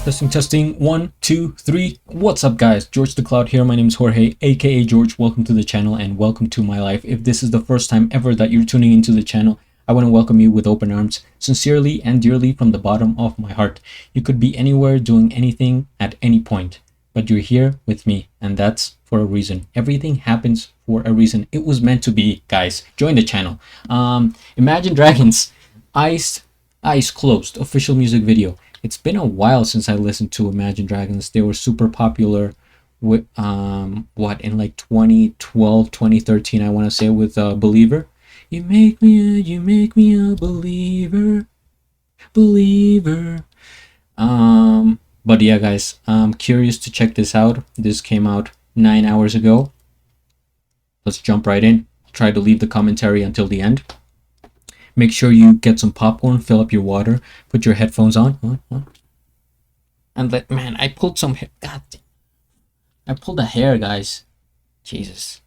Testing, testing. 1, 2, 3. What's up, guys? George the Cloud here. My name is Jorge, aka George. Welcome to the channel and welcome to my life. If this is the first time ever that you're tuning into the channel, I want to welcome you with open arms, sincerely and dearly from the bottom of my heart. You could be anywhere doing anything at any point, but you're here with me, and that's for a reason. Everything happens for a reason. It was meant to be, guys. Join the channel. Imagine Dragons, Eyes Closed official music video. It's been a while since I listened to Imagine Dragons. They were super popular with in like 2012, 2013, I want to say, with Believer. You make me a believer. But yeah, guys, I'm curious to check this out. This came out 9 hours ago. Let's jump right in. Try to leave the commentary until the end. Make sure you get some popcorn, fill up your water, put your headphones on. And man, I pulled some hair. God damn. I pulled the hair, guys. Jesus.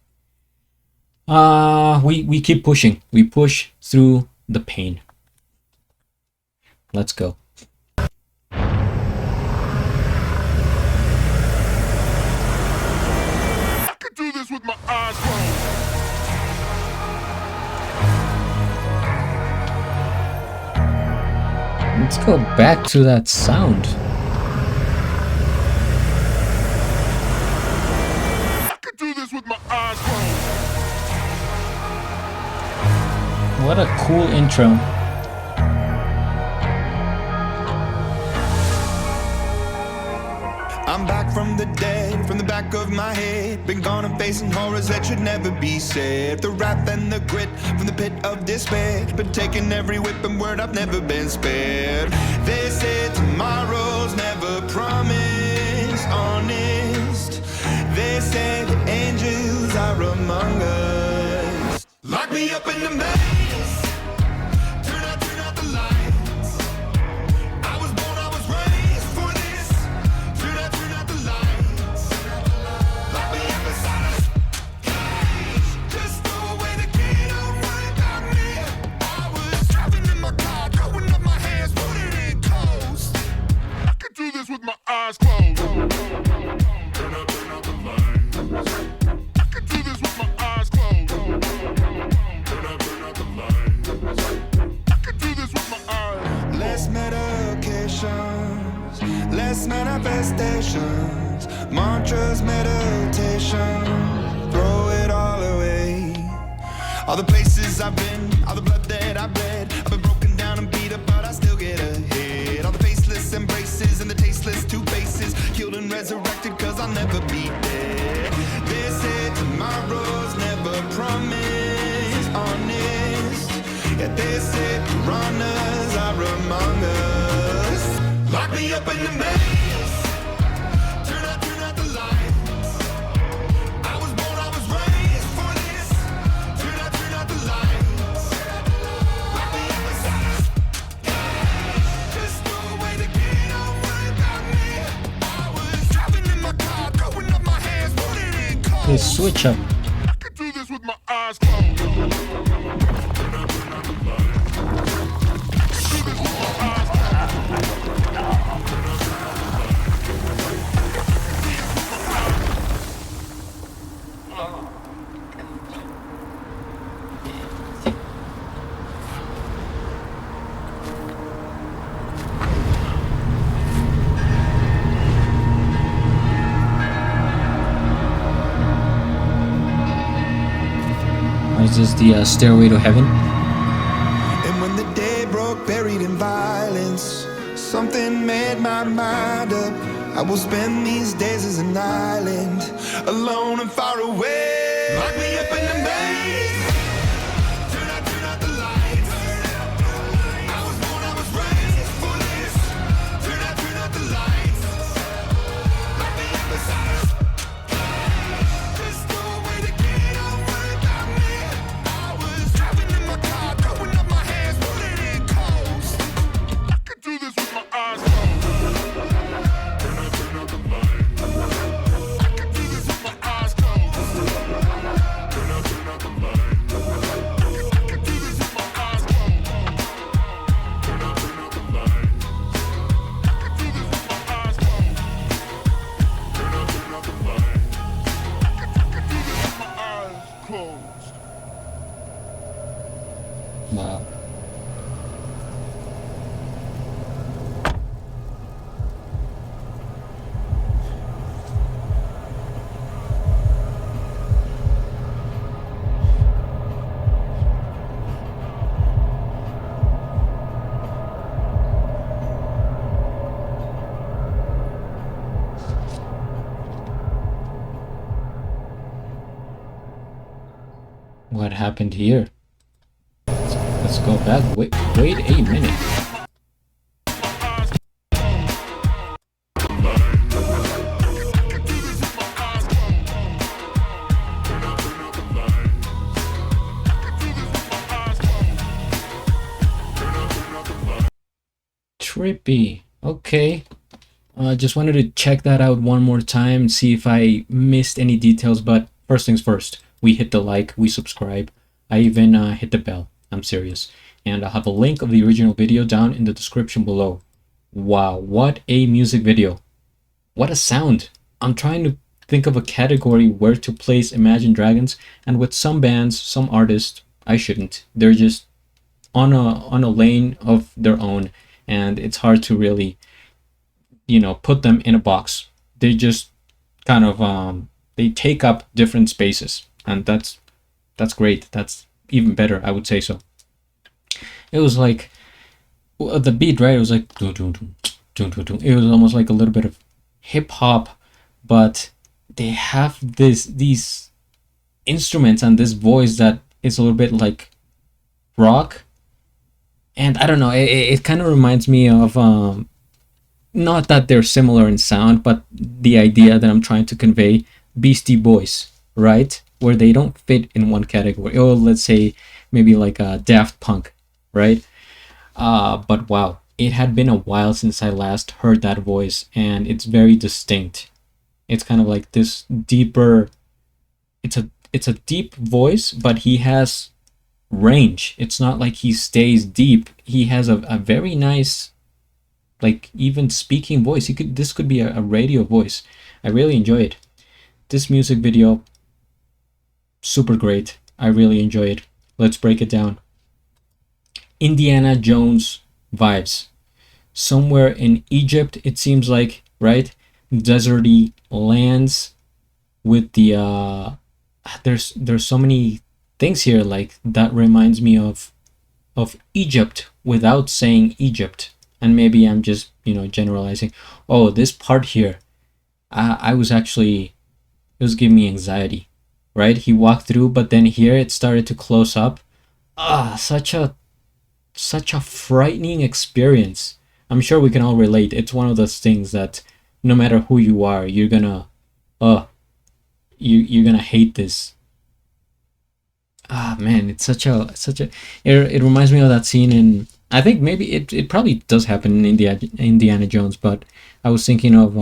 We keep pushing. We push through the pain. Let's go. I could do this with my eyes closed. Let's go back to that sound. I could do this with my eyes closed. What a cool intro. I'm back from the dead, from the back of my head. Been gone and facing horrors that should never be said. The wrath and the grit from the pit of despair. Been taking every whip and word, I've never been spared. They said tomorrow's never promised, honest. They say the angels are among us. Lock me up in the maze. Turn out the lights. I was born, I was raised for this. Turn out the lights. Lock me up inside a cage. Just throw away the key, don't worry about me. I was driving in my car, throwing up my hands, putting it close. I could do this with my eyes closed. Turn out the lights. I could do this with my eyes closed. Turn out the lights. I could do this with my eyes. Less medications, less manifestations, mantras, meditation, throw it all away. All the places I've been, all the blood that I've bled, I've been broken down and beat up, but I still get ahead. All the faceless embraces and the tasteless two faces, killed and resurrected, cause I'll never be dead. They said tomorrow's never promised, honest. Yeah, they said piranhas are among us. Lock me up in the maze. Turn out the lights. I was born, I was raised for this. Turn out the lights. Lock me up inside a cage. Just throw away the key, don't worry about me. I was driving in my car, throwing up my hands, putting it close. Let's switch up. I could do this with my eyes closed. Turn out the lights. I could do this with my eyes closed. Is this the Stairway to Heaven? And when the day broke, buried in violence, something made my mind up. I will spend these days as an island, alone and far away. Lock me up in the maze. Turn out the lights. I was born, I was raised for this. Turn out the lights. Lock me up inside a cage. Just throw away the key, don't worry about me. I was driving in my car, throwing up my hands, putting it close. I could do this with my eyes closed. Turn out the lights. I could do this with my eyes closed. Turn out the lights. What happened here? Let's go back. Wait a minute. Trippy. Okay. Just wanted to check that out one more time, see if I missed any details. But first things first, we hit the like, we subscribe. I even hit the bell. I'm serious. And I'll have a link of the original video down in the description below. Wow, what a music video. What a sound. I'm trying to think of a category where to place Imagine Dragons, and with some bands, some artists, I shouldn't. They're just on a lane of their own, and it's hard to really, you know, put them in a box. They just kind of they take up different spaces, and that's great. That's even better, I would say. So it was like the beat, right? It was like dun, dun, dun, dun, dun, dun. It was almost like a little bit of hip hop, but they have these instruments and this voice that is a little bit like rock. And I don't know, it kind of reminds me of not that they're similar in sound, but the idea that I'm trying to convey, Beastie Boys, right? Where they don't fit in one category. Or let's say maybe like a Daft Punk, right? But wow, it had been a while since I last heard that voice, and it's very distinct. It's kind of like this deeper. It's a deep voice, but he has range. It's not like he stays deep. He has a very nice, like, even speaking voice. This could be a radio voice. I really enjoy it. This music video, super great. I really enjoy it. Let's break it down. Indiana Jones vibes. Somewhere in Egypt, it seems like, right? Deserty lands with the there's so many things here like that reminds me of Egypt without saying Egypt. And maybe I'm just, you know, generalizing. Oh, this part here, I was actually, it was giving me anxiety, right? He walked through, but then here it started to close up. Such a frightening experience. I'm sure we can all relate. It's one of those things that no matter who you are, you're gonna you're gonna hate this. Man, it's such a it reminds me of that scene in, I think maybe it probably does happen in Indiana Jones, but I was thinking of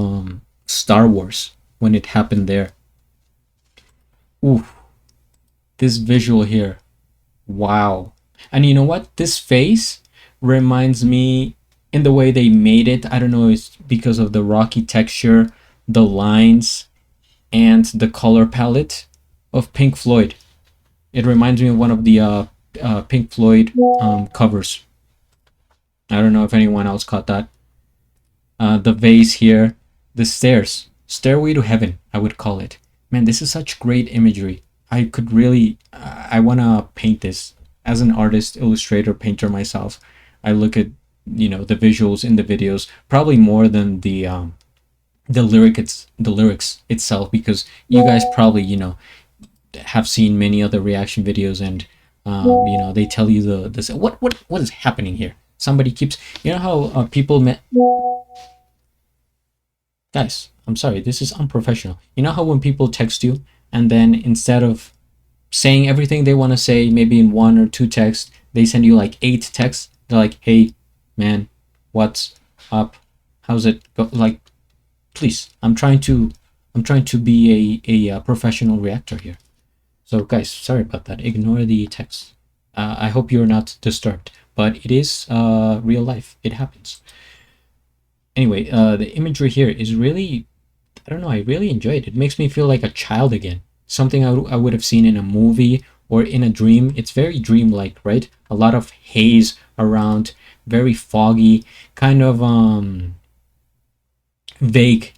Star Wars when it happened there. Ooh, this visual here. Wow. And you know what? This face reminds me in the way they made it. I don't know, it's because of the rocky texture, the lines, and the color palette of Pink Floyd. It reminds me of one of the Pink Floyd covers. I don't know if anyone else caught that. The vase here, the stairs, Stairway to Heaven, I would call it. Man, this is such great imagery. I could really, I want to paint this as an artist, illustrator, painter myself. I look at, you know, the visuals in the videos probably more than the lyrics itself, because you guys probably, you know, have seen many other reaction videos, and you know, they tell you this what is happening here. Somebody keeps, you know how people met. Guys, I'm sorry, this is unprofessional. You know how when people text you and then instead of saying everything they want to say maybe in one or two texts, they send you like 8 texts. They're like, hey man, what's up, how's it go? Like, please, I'm trying to be a professional reactor here. So guys, sorry about that. Ignore the text. I hope you're not disturbed, but it is real life. It happens. Anyway, the imagery here is really, I don't know, I really enjoy it. It makes me feel like a child again. Something I would have seen in a movie or in a dream. It's very dreamlike, right? A lot of haze around, very foggy, kind of vague,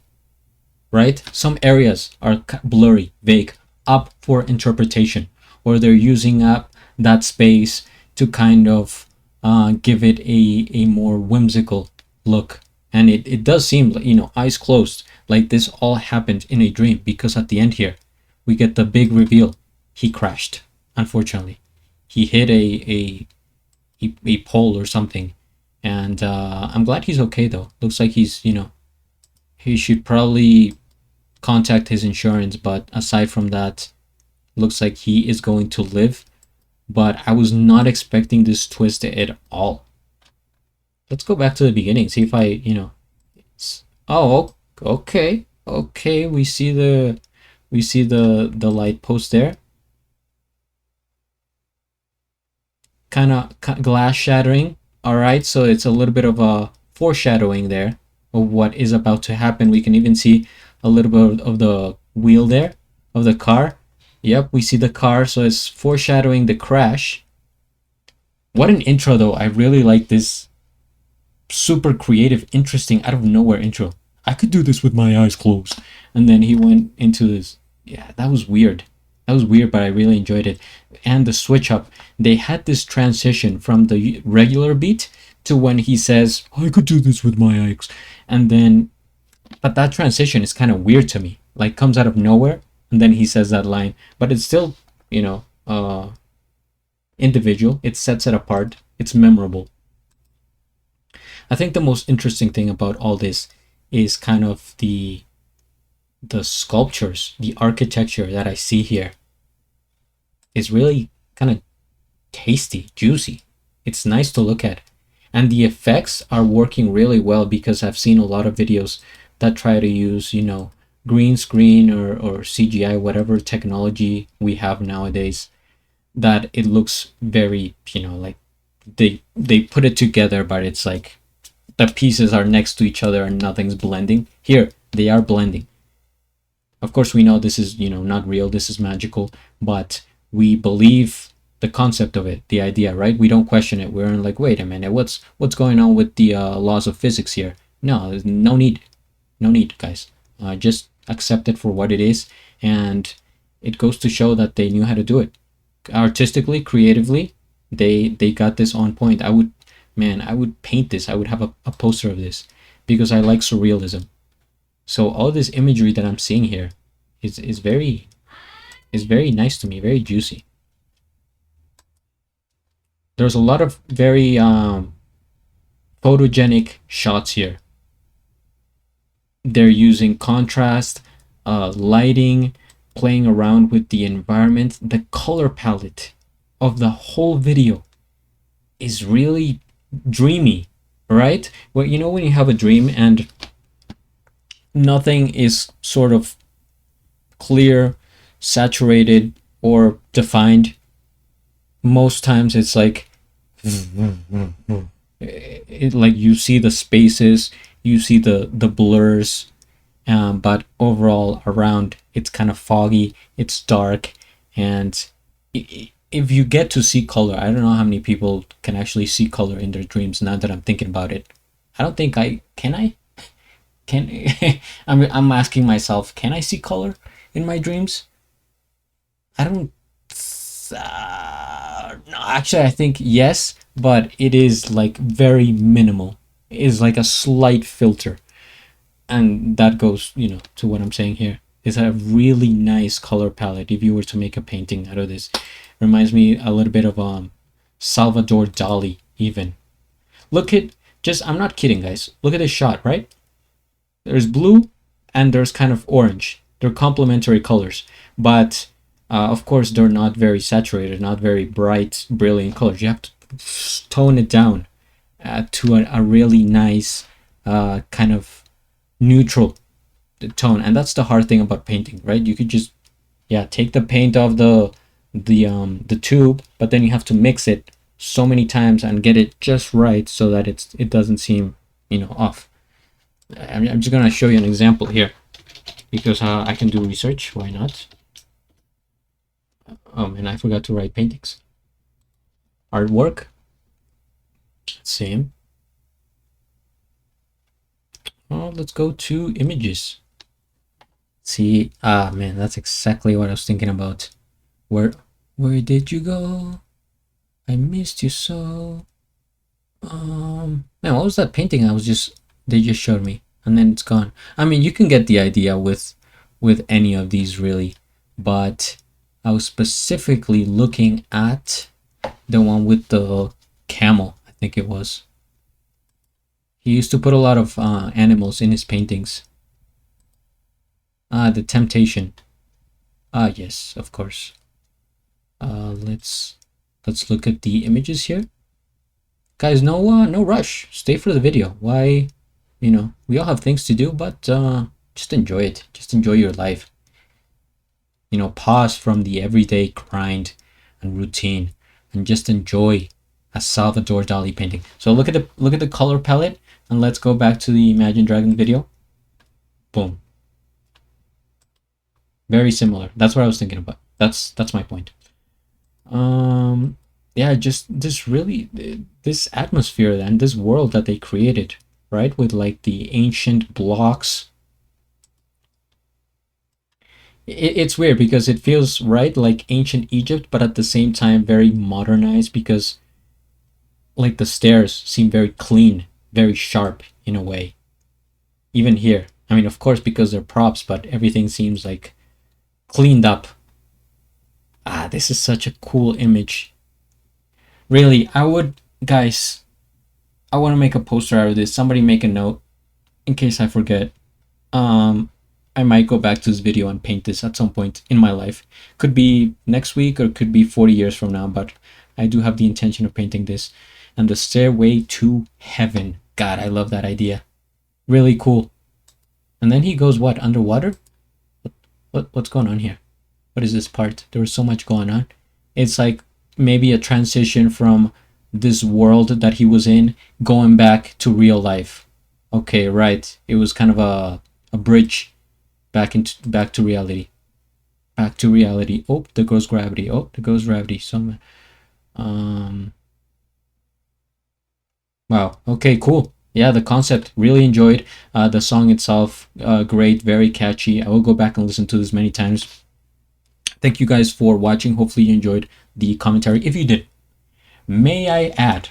right? Some areas are blurry, vague, up for interpretation, or they're using up that space to kind of give it a more whimsical look. And it does seem like, you know, eyes closed, like this all happened in a dream, because at the end here we get the big reveal. He crashed. unfortunately. He hit a pole or something, and I'm glad he's okay though. Looks like he's, you know, he should probably contact his insurance, but aside from that, looks like he is going to live. But I was not expecting this twist at all. Let's go back to the beginning, see if I, you know, oh, okay, okay, we see the light post there. Kind of glass shattering. All right, so it's a little bit of a foreshadowing there of what is about to happen. We can even see a little bit of the wheel there of the car. Yep, we see the car, so it's foreshadowing the crash. What an intro though. I really like this super creative, interesting, out of nowhere intro. I could do this with my eyes closed. And then he went into this. Yeah, that was weird. That was weird, but I really enjoyed it. And the switch up, they had this transition from the regular beat to when he says, I could do this with my eyes. And then, but that transition is kind of weird to me. Like, comes out of nowhere, and then he says that line. But it's still, you know, individual. It sets it apart. It's memorable. I think the most interesting thing about all this is kind of the sculptures, the architecture that I see here is really kind of tasty, juicy. It's nice to look at. And the effects are working really well, because I've seen a lot of videos that try to use, you know, green screen or CGI, whatever technology we have nowadays, that it looks very, you know, like they put it together, but it's like the pieces are next to each other and nothing's blending. Here, they are blending. Of course, we know this is, you know, not real, this is magical, but we believe the concept of it, the idea, right? We don't question it. We're like, wait a minute, what's going on with the laws of physics here? No, there's no need, guys. Just accept it for what it is, and it goes to show that they knew how to do it artistically, creatively. They got this on point. I would paint this. I would have a poster of this, because I like surrealism. So all this imagery that I'm seeing here is very nice to me, very juicy. There's a lot of very photogenic shots here. They're using contrast, lighting, playing around with the environment. The color palette of the whole video is really dreamy, right? Well, you know, when you have a dream and nothing is sort of clear, saturated, or defined, most times it's like like you see the spaces, you see the blurs, but overall around it's kind of foggy, it's dark. And if you get to see color, I don't know how many people can actually see color in their dreams. Now that I'm thinking about it, I don't think I can. I'm asking myself, can I see color in my dreams? I don't. No, actually, I think yes, but it is like very minimal. It is like a slight filter, and that goes, you know, to what I'm saying here. It's a really nice color palette. If you were to make a painting out of this, reminds me a little bit of Salvador Dali. Even look at, just, I'm not kidding, guys. Look at this shot, right? There's blue and there's kind of orange. They're complementary colors, but of course they're not very saturated, not very bright, brilliant colors. You have to tone it down to a really nice kind of neutral tone. And that's the hard thing about painting, right? You could just, yeah, take the paint off the tube, but then you have to mix it so many times and get it just right so that it doesn't seem, you know, off. I'm just gonna show you an example here, because I can do research. Why not? And I forgot to write paintings. Artwork. Same. Oh, let's go to images. See, man, that's exactly what I was thinking about. Where did you go? I missed you so. Man, what was that painting? They just showed me, and then it's gone. I mean, you can get the idea with any of these really, but I was specifically looking at the one with the camel, I think it was. He used to put a lot of animals in his paintings. The Temptation. Yes, of course. Let's look at the images here. Guys, no rush. Stay for the video. Why? You know, we all have things to do, but just enjoy it. Just enjoy your life. You know, pause from the everyday grind and routine and just enjoy a Salvador Dali painting. So look at the color palette, and let's go back to the Imagine Dragons video. Boom. Very similar. That's what I was thinking about. That's my point. Yeah, just this atmosphere and this world that they created, right? With like the ancient blocks. It's weird because it feels right like ancient Egypt, but at the same time very modernized, because like the stairs seem very clean, very sharp in a way. Even here, I mean, of course, because they're props, but everything seems like cleaned up. This is such a cool image. Really, guys, I want to make a poster out of this. Somebody make a note in case I forget. I might go back to this video and paint this at some point in my life. Could be next week or could be 40 years from now, but I do have the intention of painting this. And the Stairway to Heaven. God, I love that idea. Really cool. And then he goes, what, underwater? What's going on here? What is this part? There was so much going on. It's like maybe a transition from this world that he was in going back to real life. Okay, right. It was kind of a bridge back to reality. Back to reality. Oh, there goes gravity. Oh, there goes gravity. Some wow. Okay, cool. Yeah, the concept, really enjoyed. The song itself, great, very catchy. I will go back and listen to this many times. Thank you guys for watching. Hopefully you enjoyed the commentary. If you did, may I add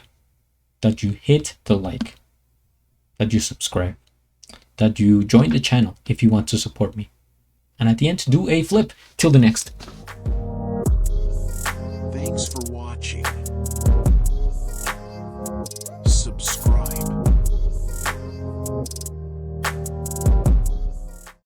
that you hit the like, that you subscribe, that you join the channel if you want to support me. And at the end, do a flip. Till the next. Thanks for watching.